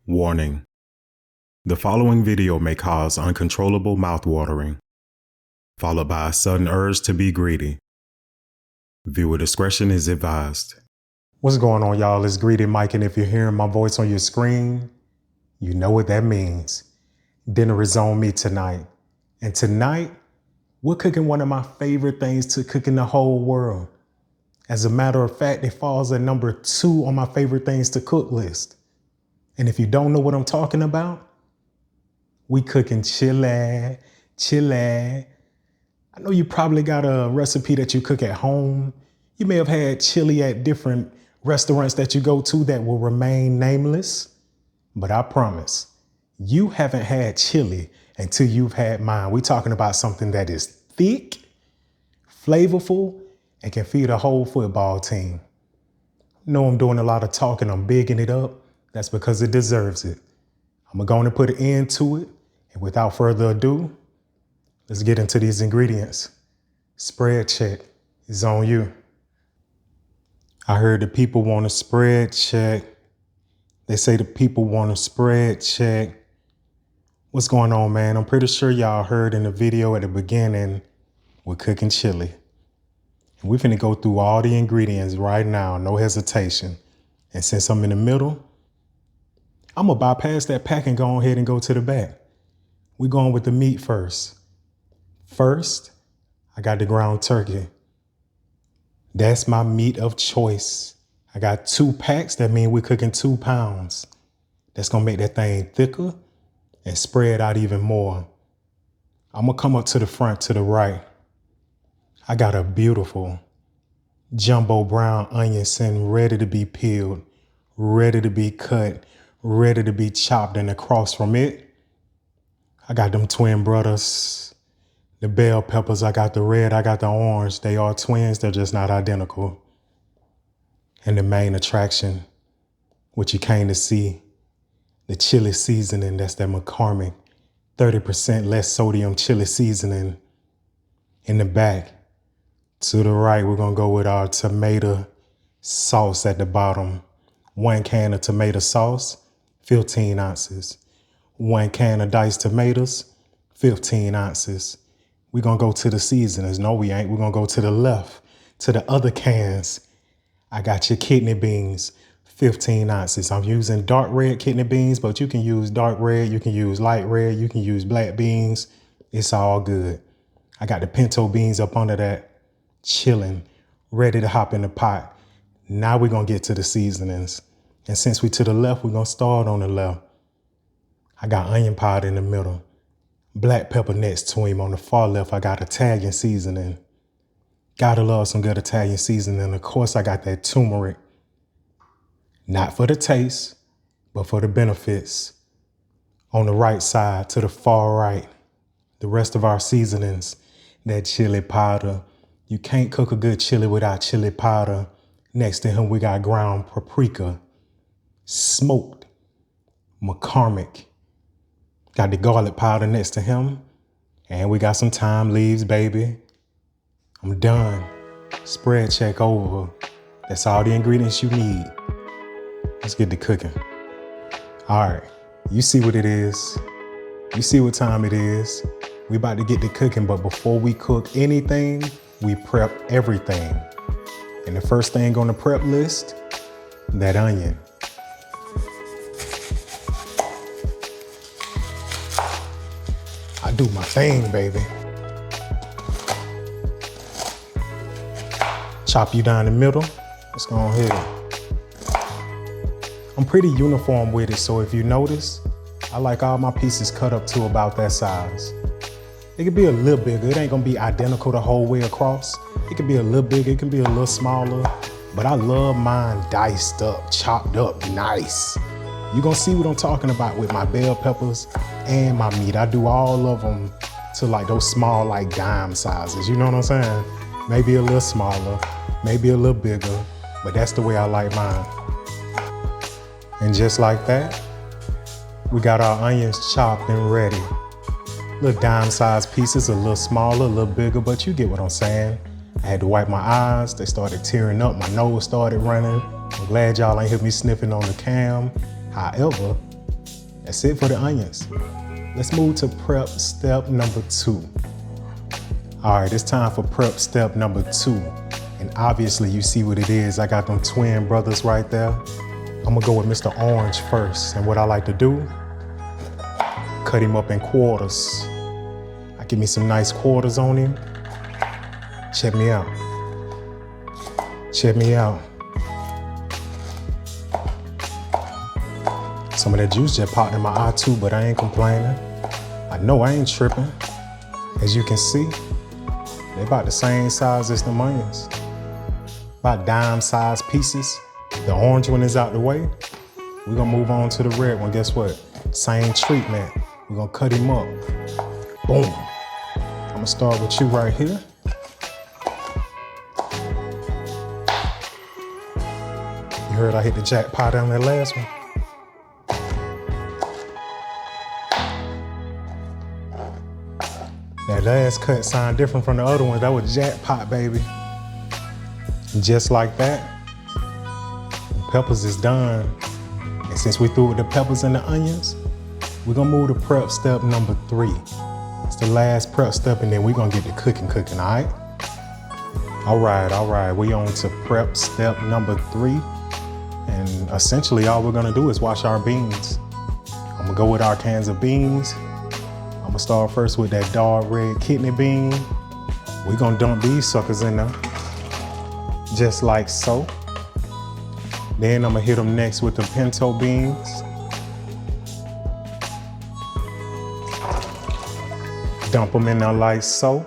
Warning: the following video may cause uncontrollable mouth-watering, followed by a sudden urge to be greedy. Viewer discretion is advised. What's going on, y'all? It's Greedy Mike, and if you're hearing my voice on your screen, you know what that means. Dinner is on me tonight. And tonight, we're cooking one of my favorite things to cook in the whole world. As a matter of fact, it falls at number 2 on my favorite things to cook list. And if you don't know what I'm talking about, we cooking chili. I know you probably got a recipe that you cook at home. You may have had chili at different restaurants that you go to that will remain nameless. But I promise, you haven't had chili until you've had mine. We're talking about something that is thick, flavorful, and can feed a whole football team. I know I'm doing a lot of talking, I'm bigging it up. That's because it deserves it. I'm going to put an end to it. And without further ado, let's get into these ingredients. Spread check is on you. I heard the people want a spread check. They say the people want a spread check. What's going on, man? I'm pretty sure y'all heard in the video at the beginning, we're cooking chili. And we're finna go through all the ingredients right now, no hesitation. And since I'm in the middle, I'm gonna bypass that pack and go ahead and go to the back. We're going with the meat first. First, I got the ground turkey. That's my meat of choice. I got 2 packs. That means we're cooking 2 pounds. That's gonna make that thing thicker and spread out even more. I'm gonna come up to the front to the right. I got a beautiful jumbo brown onion sitting ready to be peeled, ready to be cut, ready to be chopped, and across from it, I got them twin brothers, the bell peppers. I got the red, I got the orange. They are twins, they're just not identical. And the main attraction, what you came to see, the chili seasoning. That's that McCormick 30% less sodium chili seasoning. In the back, to the right, we're gonna go with our tomato sauce at the bottom. 1 can of tomato sauce, 15 ounces. 1 can of diced tomatoes, 15 ounces. We're gonna go to the seasonings. No, we ain't. We're gonna go to the left, to the other cans. I got your kidney beans, 15 ounces. I'm using dark red kidney beans, but you can use dark red, you can use light red, you can use black beans. It's all good. I got the pinto beans up under that, chilling, ready to hop in the pot. Now we're gonna get to the seasonings. And since we to the left, we're gonna start on the left. I got onion powder in the middle, black pepper next to him. On the far left, I got Italian seasoning. Gotta love some good Italian seasoning. Of course, I got that turmeric. Not for the taste, but for the benefits. On the right side, to the far right, the rest of our seasonings, that chili powder. You can't cook a good chili without chili powder. Next to him, we got ground paprika, smoked McCormick. Got the garlic powder next to him. And we got some thyme leaves, baby. I'm done. Spread check over. That's all the ingredients you need. Let's get to cooking. All right, you see what it is. You see what time it is. We about to get to cooking, but before we cook anything, we prep everything. And the first thing on the prep list, that onion. I do my thing, baby. Chop you down the middle. Let's go ahead. I'm pretty uniform with it, so if you notice, I like all my pieces cut up to about that size. It could be a little bigger. It ain't gonna be identical the whole way across. It could be a little bigger, it can be a little smaller, but I love mine diced up, chopped up, nice. You're gonna see what I'm talking about with my bell peppers and my meat. I do all of them to like those small, like dime sizes. You know what I'm saying? Maybe a little smaller, maybe a little bigger, but that's the way I like mine. And just like that, we got our onions chopped and ready. Little dime sized pieces, a little smaller, a little bigger, but you get what I'm saying. I had to wipe my eyes. They started tearing up. My nose started running. I'm glad y'all ain't hear me sniffing on the cam. However, That's it for the onions. Let's move to prep step number 2. All right, it's time for prep step number 2. And obviously you see what it is. I got them twin brothers right there. I'm gonna go with Mr. Orange first. And what I like to do, cut him up in quarters. I give me some nice quarters on him. Check me out. Check me out. Some of that juice just popped in my eye too, but I ain't complaining. I know I ain't tripping. As you can see, they're about the same size as the onions. About dime-sized pieces. The orange one is out the way. We're gonna move on to the red one. Guess what? Same treatment. We're gonna cut him up. Boom. I'm gonna start with you right here. You heard I hit the jackpot on that last one. That last cut sounded different from the other one. That was jackpot, baby. And just like that, the peppers is done. And since we threw with the peppers and the onions, we're gonna move to prep step number 3. It's the last prep step, and then we're gonna get the cooking, all right? All right, we on to prep step number 3. And essentially all we're gonna do is wash our beans. I'm gonna go with our cans of beans. I'm gonna start first with that dark red kidney bean. We're gonna dump these suckers in there, just like so. Then I'm gonna hit them next with the pinto beans. Dump them in there like so.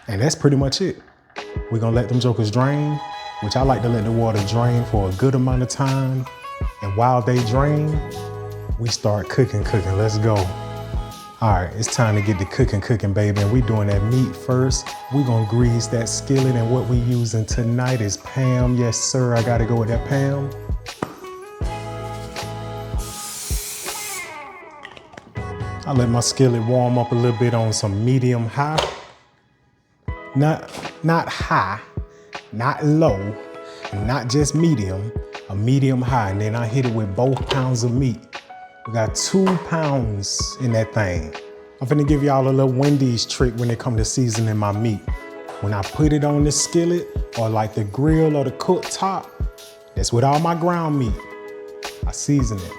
And that's pretty much it. We're gonna let them jokers drain, which I like to let the water drain for a good amount of time. And while they drain, we start cooking. Let's go. All right, it's time to get the cooking, baby. And we doing that meat first. We're gonna grease that skillet, and what we using tonight is Pam. Yes, sir, I gotta go with that Pam. I let my skillet warm up a little bit on some medium high. Not high, not low, not just medium, a medium high. And then I hit it with both pounds of meat. We got 2 pounds in that thing. I'm finna give y'all a little Wendy's trick when it comes to seasoning my meat. When I put it on the skillet or like the grill or the cooktop, that's with all my ground meat. I season it.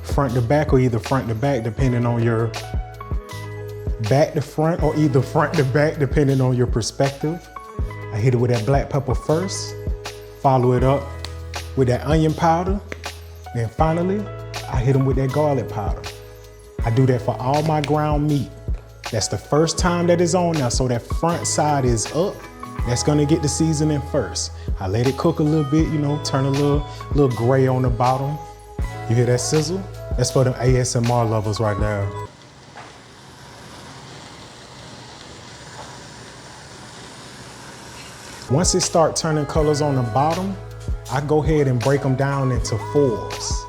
Front to back, or either front to back, depending on your back to front, or either front to back, depending on your perspective. I hit it with that black pepper first, follow it up with that onion powder. Then finally, I hit them with that garlic powder. I do that for all my ground meat. That's the first time that it's on now, so that front side is up. That's gonna get the seasoning first. I let it cook a little bit, you know, turn a little gray on the bottom. You hear that sizzle? That's for the ASMR lovers right now. Once it start turning colors on the bottom, I go ahead and break them down into 4s.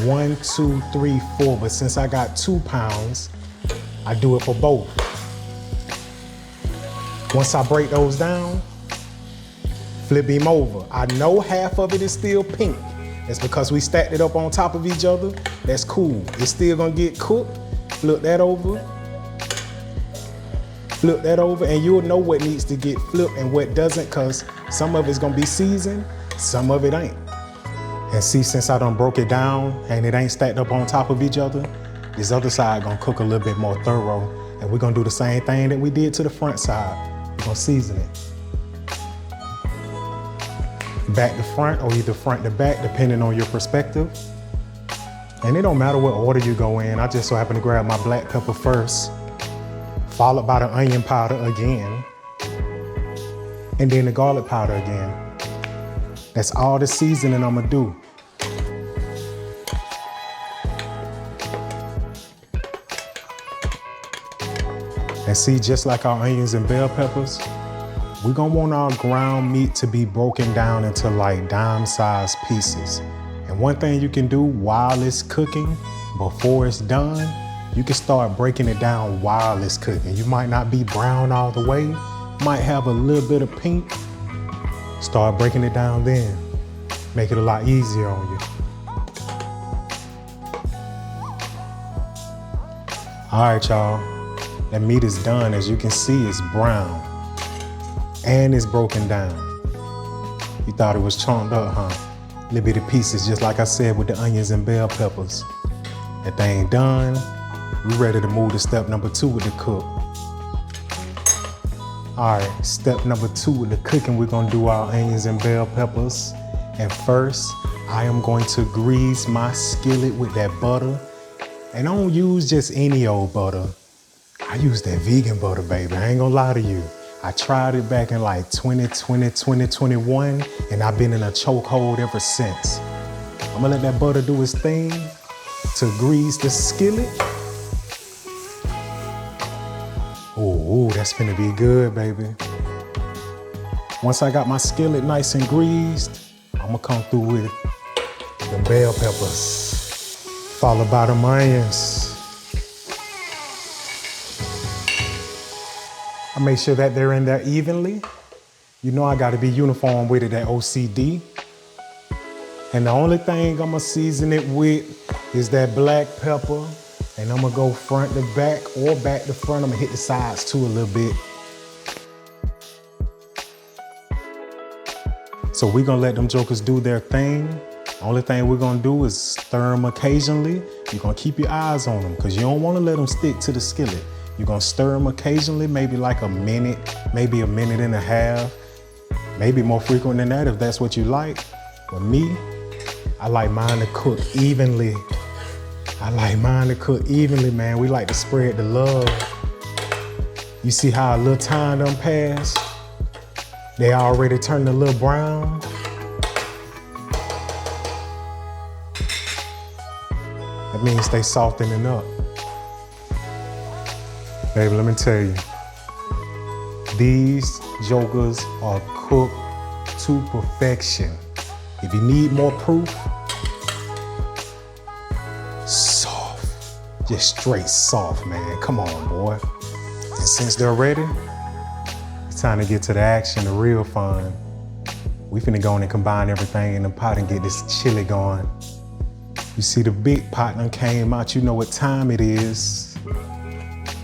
1, 2, 3, 4. But since I got 2 pounds, I do it for both. Once I break those down, flip him over. I know half of it is still pink. That's because we stacked it up on top of each other. That's cool. It's still gonna get cooked. Flip that over. Flip that over, and you'll know what needs to get flipped and what doesn't, because some of it's gonna be seasoned, some of it ain't. And see, since I done broke it down and it ain't stacked up on top of each other, this other side gonna cook a little bit more thorough. And we're gonna do the same thing that we did to the front side. We're gonna season it. Back to front, or either front to back, depending on your perspective. And it don't matter what order you go in. I just so happen to grab my black pepper first, followed by the onion powder again, and then the garlic powder again. That's all the seasoning I'm gonna do. And see, just like our onions and bell peppers, we're gonna want our ground meat to be broken down into like dime-sized pieces. And one thing you can do while it's cooking, before it's done, you can start breaking it down while it's cooking. You might not be brown all the way, might have a little bit of pink. Start breaking it down then. Make it a lot easier on you. All right, y'all. That meat is done. As you can see, it's brown and it's broken down. You thought it was chopped up, huh? Little bitty pieces, just like I said with the onions and bell peppers. That thing done. We ready to move to step number 2 with the cook. All right, step number 2 with the cooking, we're gonna do our onions and bell peppers. And first, I am going to grease my skillet with that butter. And I don't use just any old butter. I use that vegan butter, baby. I ain't gonna lie to you. I tried it back in like 2020, 2021, and I've been in a chokehold ever since. I'm gonna let that butter do its thing to grease the skillet. Oh, that's gonna be good, baby. Once I got my skillet nice and greased, I'm gonna come through with the bell peppers, followed by the onions. I make sure that they're in there evenly. You know I gotta be uniform with it, that OCD. And the only thing I'm gonna season it with is that black pepper. And I'm gonna go front to back or back to front. I'm gonna hit the sides too a little bit. So we're gonna let them jokers do their thing. Only thing we're gonna do is stir them occasionally. You're gonna keep your eyes on them because you don't wanna let them stick to the skillet. You're gonna stir them occasionally, maybe like a minute, maybe a minute and a half, maybe more frequent than that if that's what you like. But me, I like mine to cook evenly. Man. We like to spread the love. You see how a little time done passed? They already turned a little brown. That means they softening up. Baby, let me tell you, these jokers are cooked to perfection. If you need more proof, soft, just straight soft, man. Come on, boy. And since they're ready, it's time to get to the action, the real fun. We finna go in and combine everything in the pot and get this chili going. You see the big pot done came out, you know what time it is.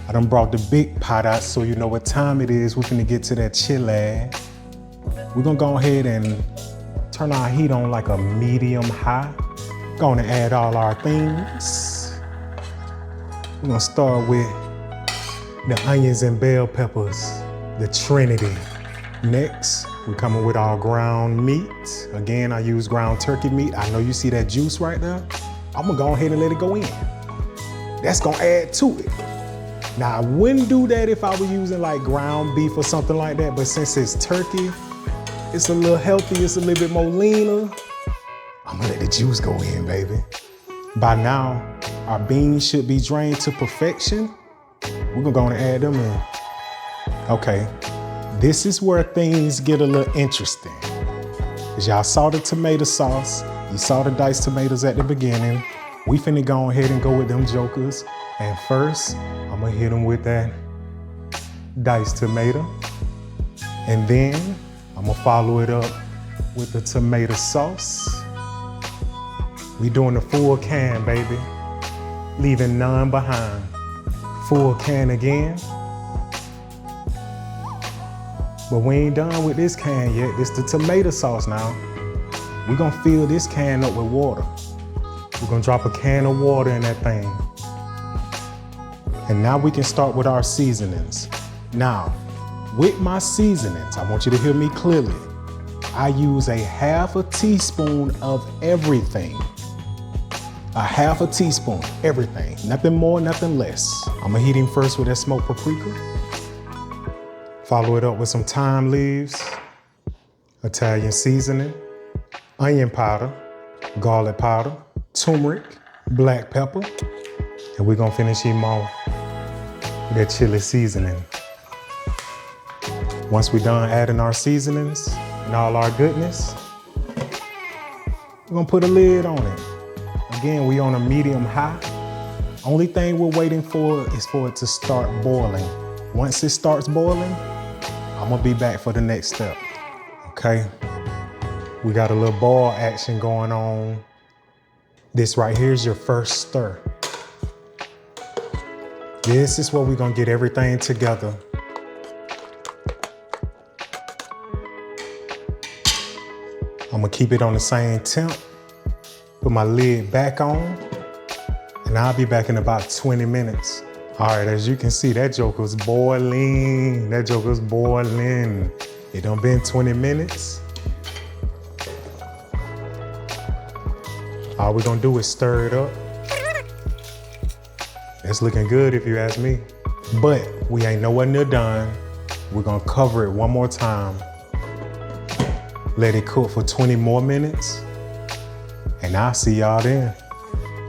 I done brought the big pot out so you know what time it is. We finna get to that chili. We're gonna go ahead and turn our heat on like a medium high. Gonna add all our things. We're gonna start with the onions and bell peppers, the Trinity. Next, we're coming with our ground meat. Again, I use ground turkey meat. I know you see that juice right there. I'm gonna go ahead and let it go in. That's gonna add to it. Now, I wouldn't do that if I was using like ground beef or something like that, but since it's turkey, it's a little healthy, it's a little bit more leaner. I'm gonna let the juice go in, baby. By now, our beans should be drained to perfection. We're gonna go and add them in. Okay, this is where things get a little interesting. Cause y'all saw the tomato sauce, you saw the diced tomatoes at the beginning. We finna go ahead and go with them jokers. And first, I'm gonna hit them with that diced tomato. And then I'm gonna follow it up with the tomato sauce. We doing the full can, baby. Leaving none behind. Full can again. But we ain't done with this can yet. This the tomato sauce now. We're gonna fill this can up with water. We're gonna drop a can of water in that thing. And now we can start with our seasonings. Now, with my seasonings, I want you to hear me clearly. I use a half a teaspoon of everything. A half a teaspoon, everything. Nothing more, nothing less. I'm gonna heat him first with that smoked paprika. Follow it up with some thyme leaves, Italian seasoning, onion powder, garlic powder, turmeric, black pepper, and we're gonna finish him off with that chili seasoning. Once we're done adding our seasonings and all our goodness, we're gonna put a lid on it. Again, we on a medium high. Only thing we're waiting for is for it to start boiling. Once it starts boiling, I'm gonna be back for the next step, okay? We got a little ball action going on. This right here is your first stir. This is where we're gonna get everything together. I'm gonna keep it on the same temp, put my lid back on, and I'll be back in about 20 minutes. All right, as you can see, that joker's boiling. That joker's boiling. It done been 20 minutes. All we're gonna do is stir it up. It's looking good if you ask me. But we ain't nowhere near done. We're gonna cover it one more time. Let it cook for 20 more minutes. And I'll see y'all then,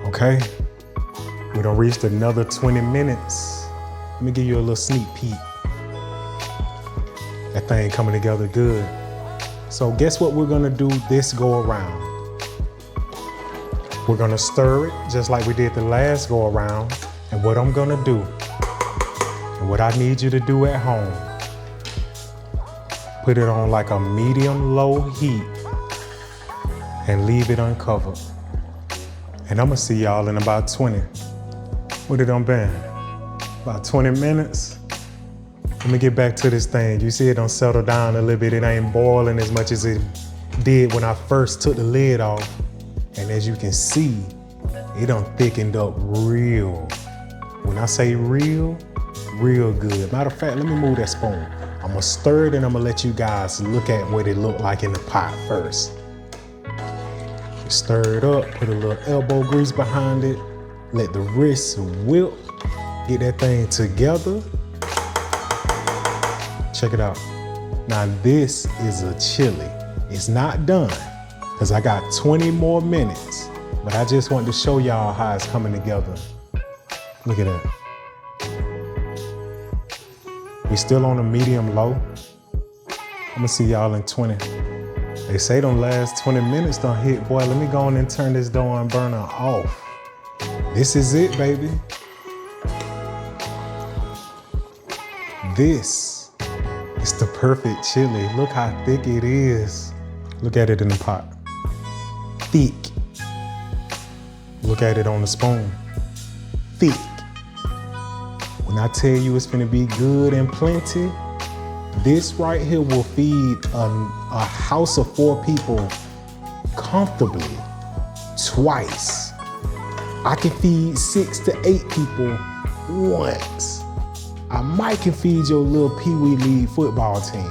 okay? We done reached another 20 minutes. Let me give you a little sneak peek. That thing coming together good. So guess what we're gonna do this go around? We're gonna stir it just like we did the last go around. And what I'm gonna do, and what I need you to do at home, put it on like a medium-low heat and leave it uncovered. And I'm gonna see y'all in about 20. What it done been? About 20 minutes? Let me get back to this thing. You see it done settle down a little bit. It ain't boiling as much as it did when I first took the lid off. And as you can see, it done thickened up real. When I say real, real good. Matter of fact, let me move that spoon. I'm gonna stir it and I'm gonna let you guys look at what it looked like in the pot first. Stir it up, put a little elbow grease behind it, let the wrist whip, get that thing together. Check it out. Now this is a chili. It's not done, because I got 20 more minutes, but I just wanted to show y'all how it's coming together. Look at that. We still on a medium low. I'm gonna see y'all in 20. They say them last 20 minutes don't hit. Boy, let me go on and turn this door and burner off. This is it, baby. This is the perfect chili. Look how thick it is. Look at it in the pot. Thick. Look at it on the spoon. Thick. When I tell you it's finna be good and plenty, this right here will feed a house of 4 people comfortably twice. I can feed 6 to 8 people once. I might can feed your little Pee Wee League football team.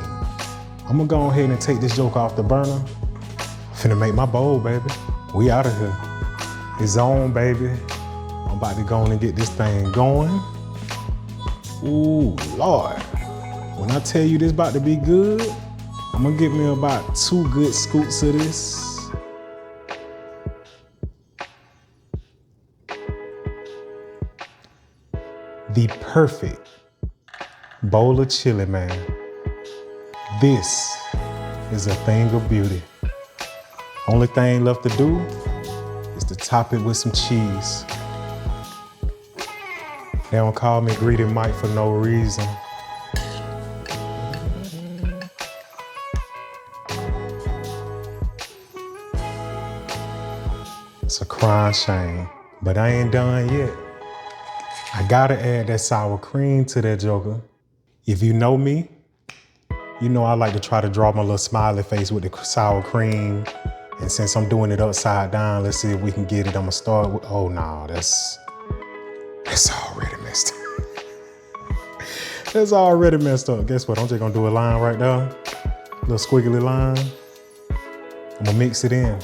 I'm gonna go ahead and take this joke off the burner. Finna make my bowl, baby. We out of here. It's on, baby. I'm about to go on and get this thing going. Ooh, Lord. When I tell you this about to be good, I'm gonna give me about 2 good scoops of this. The perfect bowl of chili, man. This is a thing of beauty. Only thing left to do is to top it with some cheese. They don't call me Greedy Mike for no reason. It's a crying shame, but I ain't done yet. I gotta add that sour cream to that joker. If you know me, you know I like to try to draw my little smiley face with the sour cream. And since I'm doing it upside down, let's see if we can get it. I'm gonna start with, oh no, that's already messed up. That's already messed up. Guess what, I'm just gonna do a line right there. Little squiggly line. I'm gonna mix it in.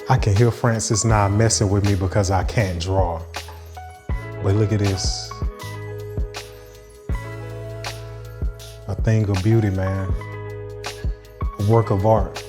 I can hear Francis now messing with me because I can't draw. But look at this. A thing of beauty, man. A work of art.